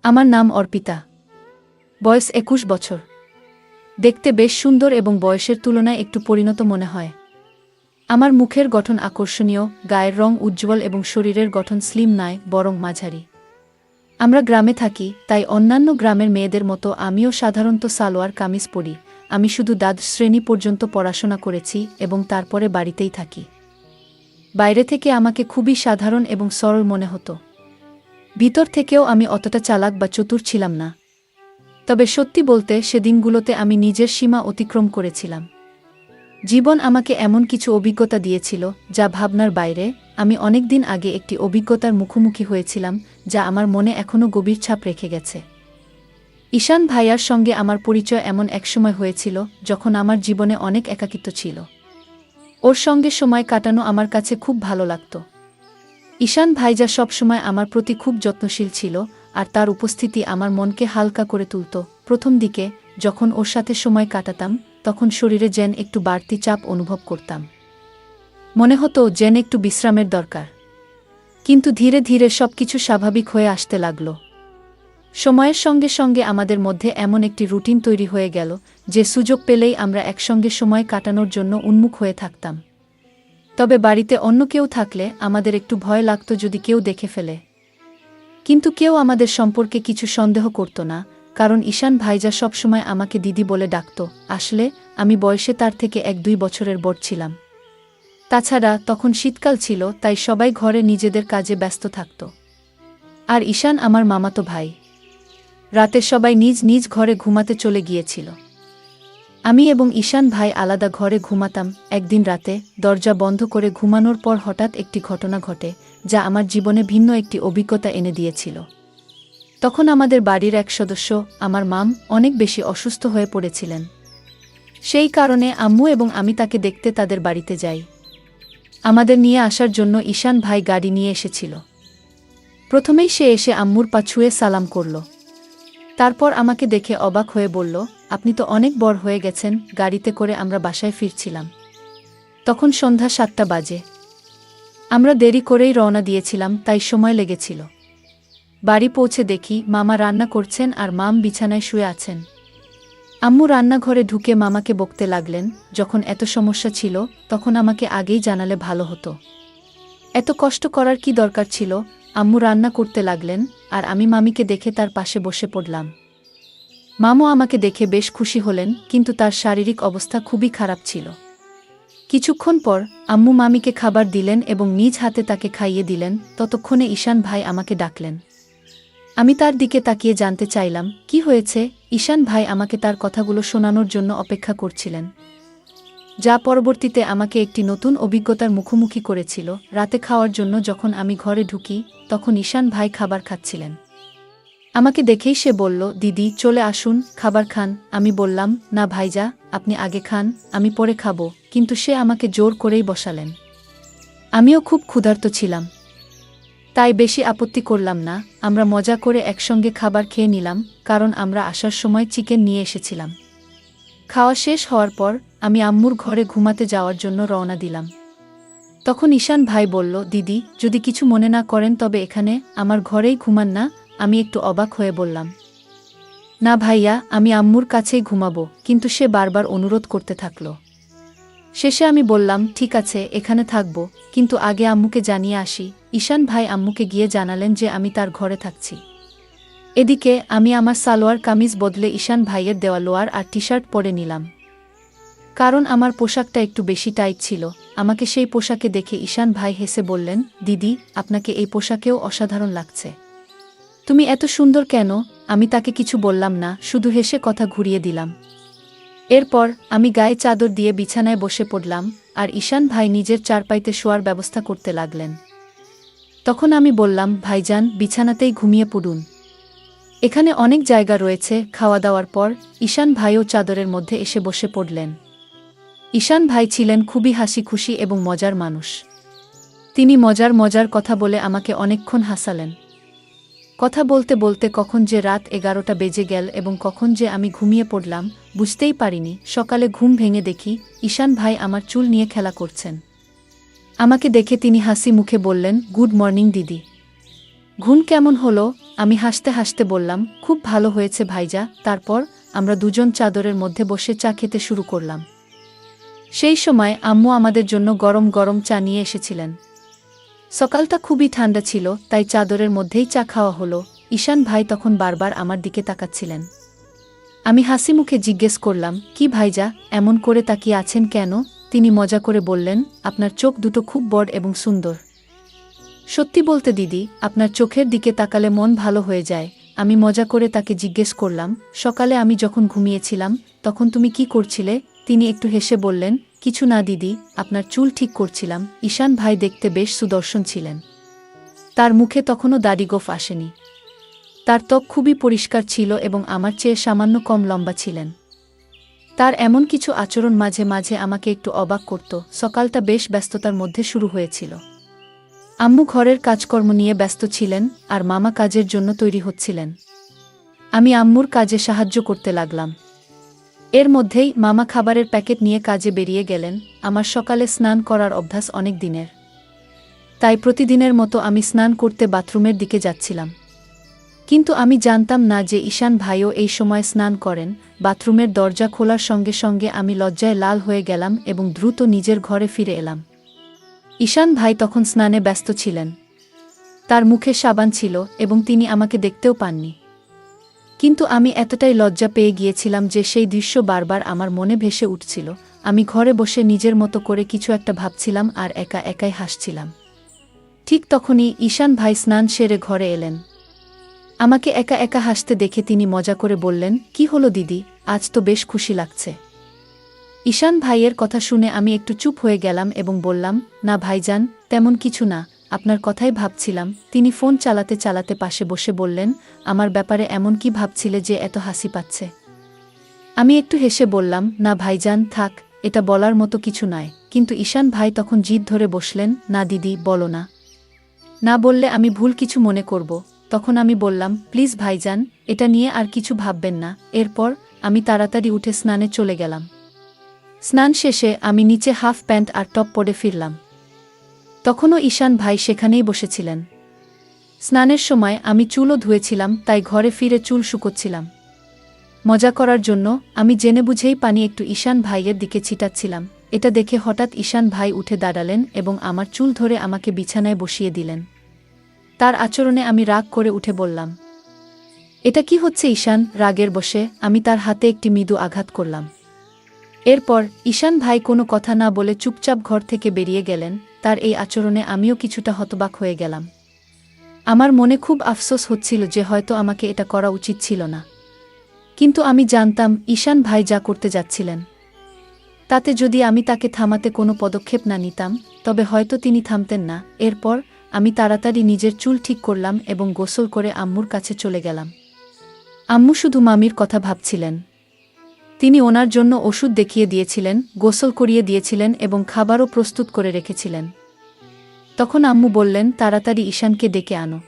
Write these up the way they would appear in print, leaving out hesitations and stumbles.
আমার নাম অর্পিতা। বয়স ২১ বছর। দেখতে বেশ সুন্দর এবং বয়সের তুলনায় একটু পরিণত মনে হয়। আমার মুখের গঠন আকর্ষণীয়, গায়ের রং উজ্জ্বল এবং শরীরের গঠন স্লিম নয়, বরং মাঝারি। আমরা গ্রামে থাকি, তাই অন্যান্য গ্রামের মেয়েদের মতো আমিও সাধারণত সালোয়ার কামিজ পরি। আমি শুধু দ্বাদশ শ্রেণী পর্যন্ত পড়াশোনা করেছি এবং তারপরে বাড়িতেই থাকি। বাইরে থেকে আমাকে খুবই সাধারণ এবং সরল মনে হতো। ভিতর থেকেও আমি অতটা চালাক বা চতুর ছিলাম না। তবে সত্যি বলতে সেদিনগুলোতে আমি নিজের সীমা অতিক্রম করেছিলাম। জীবন আমাকে এমন কিছু অভিজ্ঞতা দিয়েছিল যা ভাবনার বাইরে। আমি অনেক দিন আগে একটি অভিজ্ঞতার মুখোমুখি হয়েছিলাম যা আমার মনে এখনও গভীর ছাপ রেখে গেছে। ঈশান ভাইয়ার সঙ্গে আমার পরিচয় এমন এক সময় হয়েছিল যখন আমার জীবনে অনেক একাকিত্ব ছিল। ওর সঙ্গে সময় কাটানো আমার কাছে খুব ভালো লাগত। ঈশান ভাইজা সবসময় আমার প্রতি খুব যত্নশীল ছিল, আর তার উপস্থিতি আমার মনকে হালকা করে তুলত। প্রথম দিকে যখন ওর সাথে সময় কাটাতাম তখন শরীরে যেন একটু বাড়তি চাপ অনুভব করতাম। মনে হতো যেন একটু বিশ্রামের দরকার। কিন্তু ধীরে ধীরে সবকিছু স্বাভাবিক হয়ে আসতে লাগল। সময়ের সঙ্গে সঙ্গে আমাদের মধ্যে এমন একটি রুটিন তৈরি হয়ে গেল যে সুযোগ পেলেই আমরা একসঙ্গে সময় কাটানোর জন্য উন্মুখ হয়ে থাকতাম। তবে বাড়িতে অন্য কেউ থাকলে আমাদের একটু ভয় লাগত যদি কেউ দেখে ফেলে। কিন্তু কেউ আমাদের সম্পর্কে কিছু সন্দেহ করত না, কারণ ঈশান ভাইজা সবসময় আমাকে দিদি বলে ডাকত। আসলে আমি বয়সে তার থেকে ১-২ বছরের বড় ছিলাম। তাছাড়া তখন শীতকাল ছিল, তাই সবাই ঘরে নিজেদের কাজে ব্যস্ত থাকত। আর ঈশান আমার মামাতো ভাই। রাতে সবাই নিজ নিজ ঘরে ঘুমাতে চলে গিয়েছিল। আমি এবং ঈশান ভাই আলাদা ঘরে ঘুমাতাম। একদিন রাতে দরজা বন্ধ করে ঘুমানোর পর হঠাৎ একটি ঘটনা ঘটে যা আমার জীবনে ভিন্ন একটি অভিজ্ঞতা এনে দিয়েছিল। তখন আমাদের বাড়ির এক সদস্য, আমার মাম, অনেক বেশি অসুস্থ হয়ে পড়েছিলেন। সেই কারণে আম্মু এবং আমি তাকে দেখতে তাদের বাড়িতে যাই। আমাদের নিয়ে আসার জন্য ঈশান ভাই গাড়ি নিয়ে এসেছিল। প্রথমেই সে এসে আম্মুর পা ছুঁয়ে সালাম করল। তারপর আমাকে দেখে অবাক হয়ে বলল, আপনি তো অনেক বড় হয়ে গেছেন। গাড়িতে করে আমরা বাসায় ফিরছিলাম। তখন সন্ধ্যা ৭টা বাজে। আমরা দেরি করেই রওনা দিয়েছিলাম, তাই সময় লেগেছিল। বাড়ি পৌঁছে দেখি মামা রান্না করছেন আর মাম বিছানায় শুয়ে আছেন। আম্মু রান্নাঘরে ঢুকে মামাকে বকতে লাগলেন, যখন এত সমস্যা ছিল তখন আমাকে আগেই জানালে ভালো হতো। এত কষ্ট করার কি দরকার ছিল? আম্মু রান্না করতে লাগলেন আর আমি মামিকে দেখে তার পাশে বসে পড়লাম। মামু আমাকে দেখে বেশ খুশি হলেন, কিন্তু তার শারীরিক অবস্থা খুবই খারাপ ছিল। কিছুক্ষণ পর আম্মু মামিকে খাবার দিলেন এবং নিজ হাতে তাকে খাইয়ে দিলেন। ততক্ষণে ঈশান ভাই আমাকে ডাকলেন। আমি তার দিকে তাকিয়ে জানতে চাইলাম কি হয়েছে। ঈশান ভাই আমাকে তার কথাগুলো শোনানোর জন্য অপেক্ষা করছিলেন, যা পরবর্তীতে আমাকে একটি নতুন অভিজ্ঞতার মুখোমুখি করেছিল। রাতে খাওয়ার জন্য যখন আমি ঘরে ঢুকি তখন ঈশান ভাই খাবার খাচ্ছিলেন। আমাকে দেখেই সে বলল, দিদি চলে আসুন, খাবার খান। আমি বললাম, না ভাইজা, আপনি আগে খান, আমি পরে খাবো। কিন্তু সে আমাকে জোর করেই বসালেন। আমিও খুব ক্ষুধার্ত ছিলাম, তাই বেশি আপত্তি করলাম না। আমরা মজা করে একসঙ্গে খাবার খেয়ে নিলাম, কারণ আমরা আসার সময় চিকেন নিয়ে এসেছিলাম। খাওয়া শেষ হওয়ার পর আমি আম্মুর ঘরে ঘুমাতে যাওয়ার জন্য রওনা দিলাম। তখন ঈশান ভাই বলল, দিদি যদি কিছু মনে না করেন তবে এখানে আমার ঘরেই ঘুমান না। আমি একটু অবাক হয়ে বললাম, না ভাইয়া, আমি আম্মুর কাছেই ঘুমাবো। কিন্তু সে বারবার অনুরোধ করতে থাকল। শেষে আমি বললাম, ঠিক আছে, এখানে থাকবো, কিন্তু আগে আম্মুকে জানিয়ে আসি। ঈশান ভাই আম্মুকে গিয়ে জানালেন যে আমি তার ঘরে থাকছি। এদিকে আমি আমার সালোয়ার কামিজ বদলে ঈশান ভাইয়ের দেওয়া লোয়ার আর টি শার্ট পরে নিলাম, কারণ আমার পোশাকটা একটু বেশি টাইট ছিল। আমাকে সেই পোশাকে দেখে ঈশান ভাই হেসে বললেন, দিদি আপনাকে এই পোশাকেও অসাধারণ লাগছে। তুমি এত সুন্দর কেন? আমি তাকে কিছু বললাম না, শুধু হেসে কথা ঘুরিয়ে দিলাম। এরপর আমি গায়ে চাদর দিয়ে বিছানায় বসে পড়লাম আর ঈশান ভাই নিজের চারপাইতে শোয়ার ব্যবস্থা করতে লাগলেন। তখন আমি বললাম, ভাইজান বিছানাতেই ঘুমিয়ে পড়ুন, এখানে অনেক জায়গা রয়েছে। খাওয়া দাওয়ার পর ঈশান ভাইও চাদরের মধ্যে এসে বসে পড়লেন। ঈশান ভাই ছিলেন খুবই হাসি খুশি এবং মজার মানুষ। তিনি মজার মজার কথা বলে আমাকে অনেকক্ষণ হাসালেন। কথা বলতে বলতে কখন যে রাত 11টা বেজে গেল এবং কখন যে আমি ঘুমিয়ে পড়লাম বুঝতেই পারিনি। সকালে ঘুম ভেঙে দেখি ঈশান ভাই আমার চুল নিয়ে খেলা করছেন। আমাকে দেখে তিনি হাসি মুখে বললেন, গুড মর্নিং দিদি। ঘুম কেমন হলো? আমি হাসতে হাসতে বললাম, খুব ভালো হয়েছে ভাইজা। তারপর আমরা দুজন চাদরের মধ্যে বসে চা খেতে শুরু করলাম। সেই সময় আম্মু আমাদের জন্য গরম গরম চা নিয়ে এসেছিলেন। সকালটা খুবই ঠান্ডা ছিল, তাই চাদরের মধ্যেই চা খাওয়া হলো। ঈশান ভাই তখন বারবার আমার দিকে তাকাচ্ছিলেন। আমি হাসি মুখে জিজ্ঞেস করলাম, কি ভাইজা, এমন করে তাকিয়ে আছেন কেন? তিনি মজা করে বললেন, আপনার চোখ দুটো খুব বড় এবং সুন্দর। সত্যি বলতে দিদি, আপনার চোখের দিকে তাকালে মন ভালো হয়ে যায়। আমি মজা করে তাকে জিজ্ঞেস করলাম, সকালে আমি যখন ঘুমিয়েছিলাম তখন তুমি কি করছিলে? তিনি একটু হেসে বললেন, কিছু না দিদি, আপনার চুল ঠিক করছিলাম। ঈশান ভাই দেখতে বেশ সুদর্শন ছিলেন। তার মুখে তখনও দাড়ি-গোঁফ আসেনি। তার ত্বক খুবই পরিষ্কার ছিল এবং আমার চেয়ে সামান্য কম লম্বা ছিলেন। তার এমন কিছু আচরণ মাঝে মাঝে আমাকে একটু অবাক করত। সকালটা বেশ ব্যস্ততার মধ্যে শুরু হয়েছিল। আম্মু ঘরের কাজকর্ম নিয়ে ব্যস্ত ছিলেন আর মামা কাজের জন্য তৈরি হচ্ছিলেন। আমি আম্মুর কাজে সাহায্য করতে লাগলাম। এর মধ্যেই মামা খাবারের প্যাকেট নিয়ে কাজে বেরিয়ে গেলেন। আমার সকালে স্নান করার অভ্যাস অনেক দিনের, তাই প্রতিদিনের মতো আমি স্নান করতে বাথরুমের দিকে যাচ্ছিলাম। কিন্তু আমি জানতাম না যে ঈশান ভাইও এই সময় স্নান করেন। বাথরুমের দরজা খোলার সঙ্গে সঙ্গে আমি লজ্জায় লাল হয়ে গেলাম এবং দ্রুত নিজের ঘরে ফিরে এলাম। ঈশান ভাই তখন স্নানে ব্যস্ত ছিলেন। তার মুখে সাবান ছিল এবং তিনি আমাকে দেখতেও পাননি। কিন্তু আমি এতটাই লজ্জা পেয়ে গিয়েছিলাম যে সেই দৃশ্য বারবার আমার মনে ভেসে উঠছিল। আমি ঘরে বসে নিজের মতো করে কিছু একটা ভাবছিলাম আর একা একাই হাসছিলাম। ঠিক তখনই ঈশান ভাই স্নান সেরে ঘরে এলেন। আমাকে একা একা হাসতে দেখে তিনি মজা করে বললেন, কি হলো দিদি, আজ তো বেশ খুশি লাগছে। ঈশান ভাইয়ের কথা শুনে আমি একটু চুপ হয়ে গেলাম এবং বললাম, না ভাইজান, তেমন কিছু না, আপনার কথাই ভাবছিলাম। তিনি ফোন চালাতে চালাতে পাশে বসে বললেন, আমার ব্যাপারে এমন কি ভাবছিলে যে এত হাসি পাচ্ছে? আমি একটু হেসে বললাম, না ভাইজান, থাক, এটা বলার মতো কিছু নয়। কিন্তু ঈশান ভাই তখন জিদ ধরে বসলেন, না দিদি, বলো না। না বললে আমি ভুল কিছু মনে করব। তখন আমি বললাম, প্লিজ ভাইজান, এটা নিয়ে আর কিছু ভাববেন না। এরপর আমি তাড়াতাড়ি উঠে স্নানে চলে গেলাম। স্নান শেষে আমি নিচে হাফ প্যান্ট আর টপ পরে ফিরলাম। তখনও ঈশান ভাই সেখানেই বসেছিলেন। স্নানের সময় আমি চুলও ধুয়েছিলাম, তাই ঘরে ফিরে চুল শুকোচ্ছিলাম। মজা করার জন্য আমি জেনে বুঝেই পানি একটু ঈশান ভাইয়ের দিকে ছিটাচ্ছিলাম। এটা দেখে হঠাৎ ঈশান ভাই উঠে দাঁড়ালেন এবং আমার চুল ধরে আমাকে বিছানায় বসিয়ে দিলেন। তার আচরণে আমি রাগ করে উঠে বললাম, এটা কি হচ্ছে ঈশান? রাগের বশে আমি তার হাতে একটি মৃদু আঘাত করলাম। এরপর ঈশান ভাই কোনো কথা না বলে চুপচাপ ঘর থেকে বেরিয়ে গেলেন। তার এই আচরণে আমিও কিছুটা হতবাক হয়ে গেলাম। আমার মনে খুব আফসোস হচ্ছিল যে হয়তো আমাকে এটা করা উচিত ছিল না। কিন্তু আমি জানতাম ঈশান ভাই যা করতে যাচ্ছিলেন, তাতে যদি আমি তাকে থামাতে কোনো পদক্ষেপ না নিতাম, তবে হয়তো তিনি থামতেন না। এরপর আমি তাড়াতাড়ি নিজের চুল ঠিক করলাম এবং গোসল করে আম্মুর কাছে চলে গেলাম। আম্মু শুধু মামির কথা ভাবছিলেন। তিনি ওনার জন্য ওষুধ দেখিয়ে দিয়েছিলেন, গোসল করিয়ে দিয়েছিলেন এবং খাবারও প্রস্তুত করে রেখেছিলেন। তখন আম্মু বললেন, তাড়াতাড়ি ঈশানকে ডেকে আনো।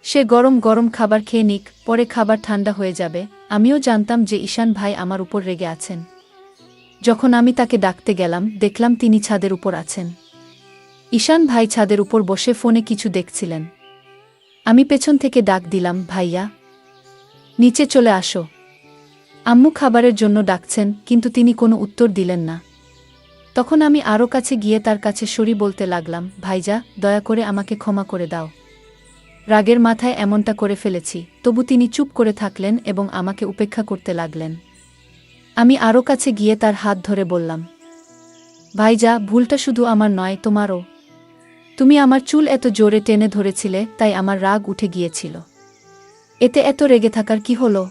সে গরম গরম খাবার খেয়ে নিক, পরে খাবার ঠান্ডা হয়ে যাবে। আমিও জানতাম যে ঈশান ভাই আমার উপর রেগে আছেন। যখন আমি তাকে ডাকতে গেলাম, দেখলাম তিনি ছাদের উপর আছেন। ঈশান ভাই ছাদের উপর বসে ফোনে কিছু দেখছিলেন। আমি পেছন থেকে ডাক দিলাম, ভাইয়া, নিচে চলে আসো। আম্মু খাবারের জন্য ডাকছেন, কিন্তু তিনি কোনো উত্তর দিলেন না। তখন আমি আরও কাছে গিয়ে তার কাছে সরি বলতে লাগলাম, ভাইজা, দয়া করে আমাকে ক্ষমা করে দাও। রাগের মাথায় এমনটা করে ফেলেছি। তবু তিনি চুপ করে থাকলেন এবং আমাকে উপেক্ষা করতে লাগলেন। আমি আরও কাছে গিয়ে তার হাত ধরে বললাম, ভাইজা, ভুলটা শুধু আমার নয়, তোমারও। তুমি আমার চুল এত জোরে টেনে ধরেছিলে, তাই আমার রাগ উঠে গিয়েছিল। এতে এত রেগে থাকার কি হলো?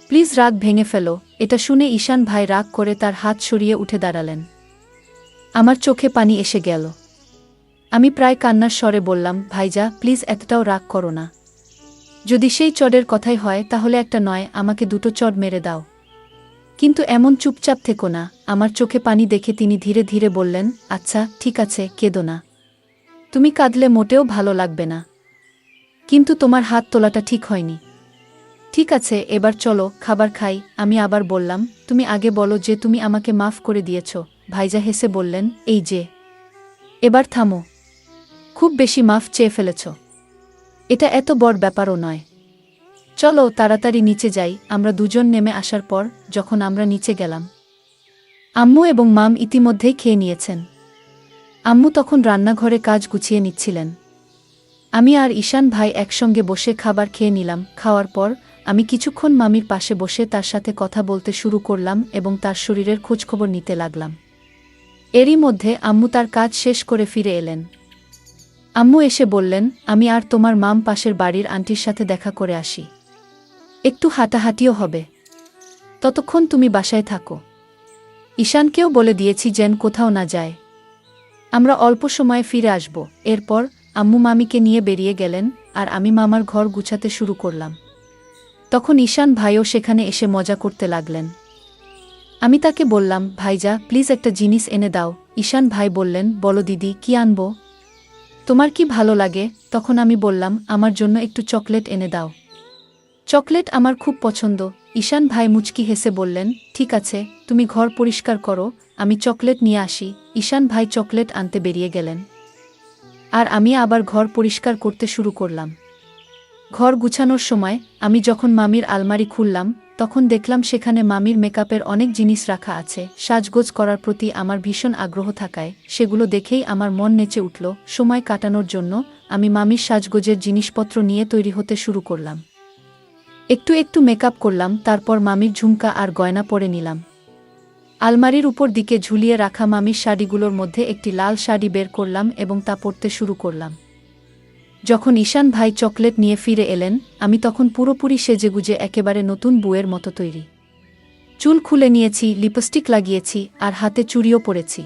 প্লিজ রাগ ভেঙে ফেলো। এটা শুনে ঈশান ভাই রাগ করে তার হাত সরিয়ে উঠে দাঁড়ালেন। আমার চোখে পানি এসে গেল। আমি প্রায় কান্নার স্বরে বললাম, ভাইজা, প্লিজ এতটাও রাগ করো না। যদি সেই চড়ের কথাই হয় তাহলে একটা নয়, আমাকে দুটো চড় মেরে দাও। কিন্তু এমন চুপচাপ থেকো না। আমার চোখে পানি দেখে তিনি ধীরে ধীরে বললেন, আচ্ছা ঠিক আছে, কেঁদো না। তুমি কাঁদলে মোটেও ভালো লাগবে না। কিন্তু তোমার হাত তোলাটা ঠিক হয়নি। ঠিক আছে, এবার চলো খাবার খাই। আমি আবার বললাম, তুমি আগে বলো যে তুমি আমাকে মাফ করে দিয়েছ। ভাইজা হেসে বললেন, এই যে, এবার থামো। খুব বেশি মাফ চেয়ে ফেলেছ। এটা এত বড় ব্যাপারও নয়। চলো তাড়াতাড়ি নিচে যাই। আমরা দুজন নেমে আসার পর যখন আমরা নিচে গেলাম, আম্মু এবং মাম ইতিমধ্যেই খেয়ে নিয়েছেন। আম্মু তখন রান্নাঘরে কাজ গুছিয়ে নিচ্ছিলেন। আমি আর ঈশান ভাই একসঙ্গে বসে খাবার খেয়ে নিলাম। খাওয়ার পর আমি কিছুক্ষণ মামির পাশে বসে তার সাথে কথা বলতে শুরু করলাম এবং তার শরীরের খোঁজখবর নিতে লাগলাম। এরই মধ্যে আম্মু তার কাজ শেষ করে ফিরে এলেন। আম্মু এসে বললেন, আমি আর তোমার মাম পাশের বাড়ির আন্টির সাথে দেখা করে আসি, একটু হাঁটাহাঁটিও হবে, ততক্ষণ তুমি বাসায় থাকো। ঈশানকেও বলে দিয়েছি যেন কোথাও না যায়, আমরা অল্প সময়ে ফিরে আসব। এরপর আম্মু মামিকে নিয়ে বেরিয়ে গেলেন আর আমি মামার ঘর গুছাতে শুরু করলাম। তখন ঈশান ভাইও সেখানে এসে মজা করতে লাগলেন। আমি তাকে বললাম, ভাইজা প্লিজ একটা জিনিস এনে দাও। ঈশান ভাই বললেন, বলো দিদি, কি আনবো? তোমার কি ভালো লাগে? তখন আমি বললাম, আমার জন্য একটু চকলেট এনে দাও। চকলেট আমার খুব পছন্দ। ঈশান ভাই মুচকি হেসে বললেন, ঠিক আছে, তুমি ঘর পরিষ্কার করো, আমি চকলেট নিয়ে আসি। ঈশান ভাই চকলেট আনতে বেরিয়ে গেলেন আর আমি আবার ঘর পরিষ্কার করতে শুরু করলাম। ঘর গুছানোর সময় আমি যখন মামির আলমারি খুললাম, তখন দেখলাম সেখানে মামির মেকআপের অনেক জিনিস রাখা আছে। সাজগোজ করার প্রতি আমার ভীষণ আগ্রহ থাকায় সেগুলো দেখেই আমার মন নেচে উঠল। সময় কাটানোর জন্য আমি মামির সাজগোজের জিনিসপত্র নিয়ে তৈরি হতে শুরু করলাম। একটু একটু মেকআপ করলাম, তারপর মামির ঝুমকা আর গয়না পরে নিলাম। আলমারির উপর দিকে ঝুলিয়ে রাখা মামির শাড়িগুলোর মধ্যে একটি লাল শাড়ি বের করলাম এবং তা পরতে শুরু করলাম। যখন ঈশান ভাই চকলেট নিয়ে ফিরে এলেন, আমি তখন পুরোপুরি সেজেগুজে একেবারে নতুন বউয়ের মতো তৈরি। চুল খুলে নিয়েছি, লিপস্টিক লাগিয়েছি আর হাতে চুড়িও পরেছি।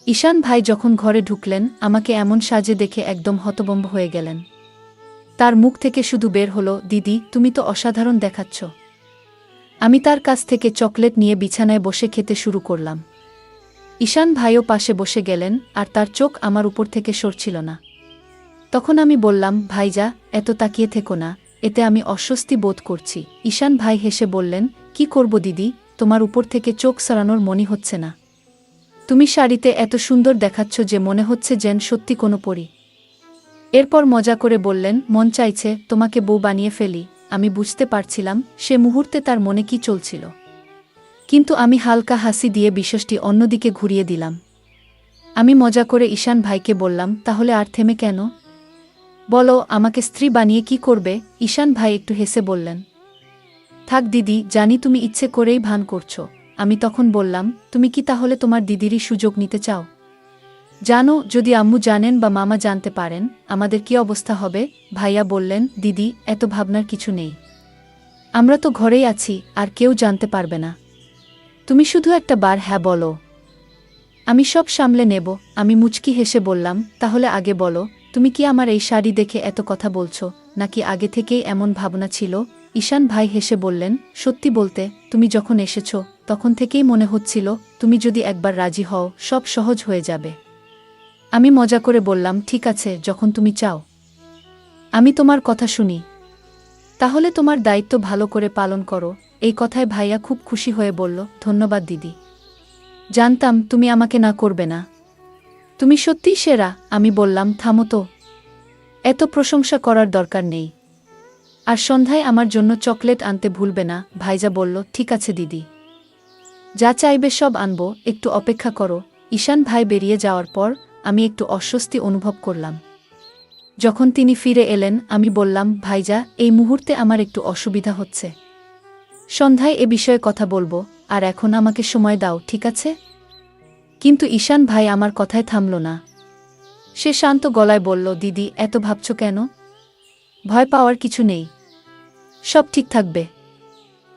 ঈশান ভাই যখন ঘরে ঢুকলেন, আমাকে এমন সাজে দেখে একদম হতভম্ব হয়ে গেলেন। তার মুখ থেকে শুধু বের হলো, দিদি তুমি তো অসাধারণ দেখাচ্ছ। আমি তার কাছ থেকে চকলেট নিয়ে বিছানায় বসে খেতে শুরু করলাম। ঈশান ভাইও পাশে বসে গেলেন আর তার চোখ আমার উপর থেকে সরছিল না। তখন আমি বললাম, ভাইজা এত তাকিয়ে থেকো না, এতে আমি অস্বস্তি বোধ করছি। ঈশান ভাই হেসে বললেন, কি করব দিদি, তোমার উপর থেকে চোখ সরানোর মনে হচ্ছে না। তুমি শাড়িতে এত সুন্দর দেখাচ্ছ যে মনে হচ্ছে যেন সত্যি কোনো পরী। এরপর মজা করে বললেন, মন চাইছে তোমাকে বউ বানিয়ে ফেলি। আমি বুঝতে পারছিলাম সে মুহূর্তে তার মনে কি চলছিল, কিন্তু আমি হালকা হাসি দিয়ে বিষয়টি অন্যদিকে ঘুরিয়ে দিলাম। আমি মজা করে ঈশান ভাইকে বললাম, তাহলে আর থেমে কেন? বলো, আমাকে স্ত্রী বানিয়ে কি করবে? ঈশান ভাই একটু হেসে বললেন, থাক দিদি, জানি তুমি ইচ্ছে করেই ভান করছো। আমি তখন বললাম, তুমি কি তাহলে তোমার দিদিরই সুযোগ নিতে চাও? জানো, যদি আম্মু জানেন বা মামা জানতে পারেন আমাদের কি অবস্থা হবে? ভাইয়া বললেন, দিদি এত ভাবনার কিছু নেই, আমরা তো ঘরেই আছি আর কেউ জানতে পারবে না। তুমি শুধু একটা বার হ্যাঁ বলো, আমি সব সামলে নেব। আমি মুচকি হেসে বললাম, তাহলে আগে বলো, তুমি কি আমার এই শাড়ি দেখে এত কথা বলছো, নাকি আগে থেকেই এমন ভাবনা ছিল? ঈশান ভাই হেসে বললেন, সত্যি বলতে তুমি যখন এসেছো তখন থেকেই মনে হচ্ছিল তুমি যদি একবার রাজি হও সব সহজ হয়ে যাবে। আমি মজা করে বললাম, ঠিক আছে, যখন তুমি চাও আমি তোমার কথা শুনি। তাহলে তোমার দায়িত্ব ভালো করে পালন করো। এই কথায় ভাইয়া খুব খুশি হয়ে বলল, ধন্যবাদ দিদি, জানতাম তুমি আমাকে না করবে না, তুমি সত্যিই সেরা। আমি বললাম, থামো তো, এত প্রশংসা করার দরকার নেই, আর সন্ধ্যায় আমার জন্য চকলেট আনতে ভুলবে না। ভাইজা বলল, ঠিক আছে দিদি, যা চাইবে সব আনবো, একটু অপেক্ষা করো। ঈশান ভাই বেরিয়ে যাওয়ার পর আমি একটু অস্বস্তি অনুভব করলাম। যখন তিনি ফিরে এলেন, আমি বললাম, ভাইজা এই মুহূর্তে আমার একটু অসুবিধা হচ্ছে, সন্ধ্যায় এ বিষয়ে কথা বলবো, আর এখন আমাকে সময় দাও, ঠিক আছে? কিন্তু ঈশান ভাই আমার কথায় থামল না। সে শান্ত গলায় বলল, দিদি এত ভাবছ কেন? ভয় পাওয়ার কিছু নেই, সব ঠিক থাকবে।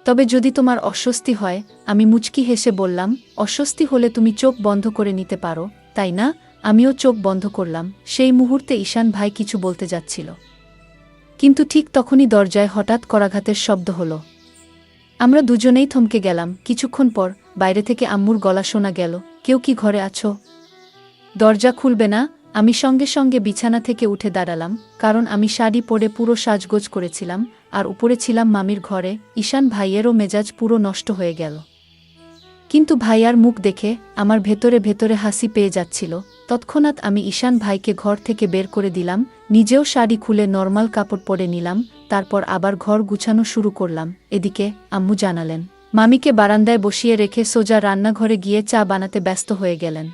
তবে যদি তোমার অস্বস্তি হয়। আমি মুচকি হেসে বললাম, অস্বস্তি হলে তুমি চোখ বন্ধ করে নিতে পারো, তাই না? আমিও চোখ বন্ধ করলাম। সেই মুহূর্তে ঈশান ভাই কিছু বলতে যাচ্ছিল, কিন্তু ঠিক তখনই দরজায় হঠাৎ করাঘাতের শব্দ হলো। আমরা দুজনেই থমকে গেলাম। কিছুক্ষণ পর বাইরে থেকে আম্মুর গলা শোনা গেল, কেউ কি ঘরে আছো? দরজা খুলবে না? আমি সঙ্গে সঙ্গে বিছানা থেকে উঠে দাঁড়ালাম, কারণ আমি শাড়ি পরে পুরো সাজগোজ করেছিলাম আর উপরে ছিলাম মামির ঘরে। ঈশান ভাইয়েরও মেজাজ পুরো নষ্ট হয়ে গেল। কিন্তু ভাইয়ার মুখ দেখে আমার ভেতরে ভেতরে হাসি পেয়ে যাচ্ছিল। তৎক্ষণাৎ আমি ঈশান ভাইকে ঘর থেকে বের করে দিলাম, নিজেও শাড়ি খুলে নরমাল কাপড় পরে নিলাম, তারপর আবার ঘর গুছানো শুরু করলাম। এদিকে আম্মু জানালেন, মামিকে বারান্দায় বসিয়ে রেখে সোজা রান্নাঘরে গিয়ে চা বানাতে ব্যস্ত হয়ে গেলেন।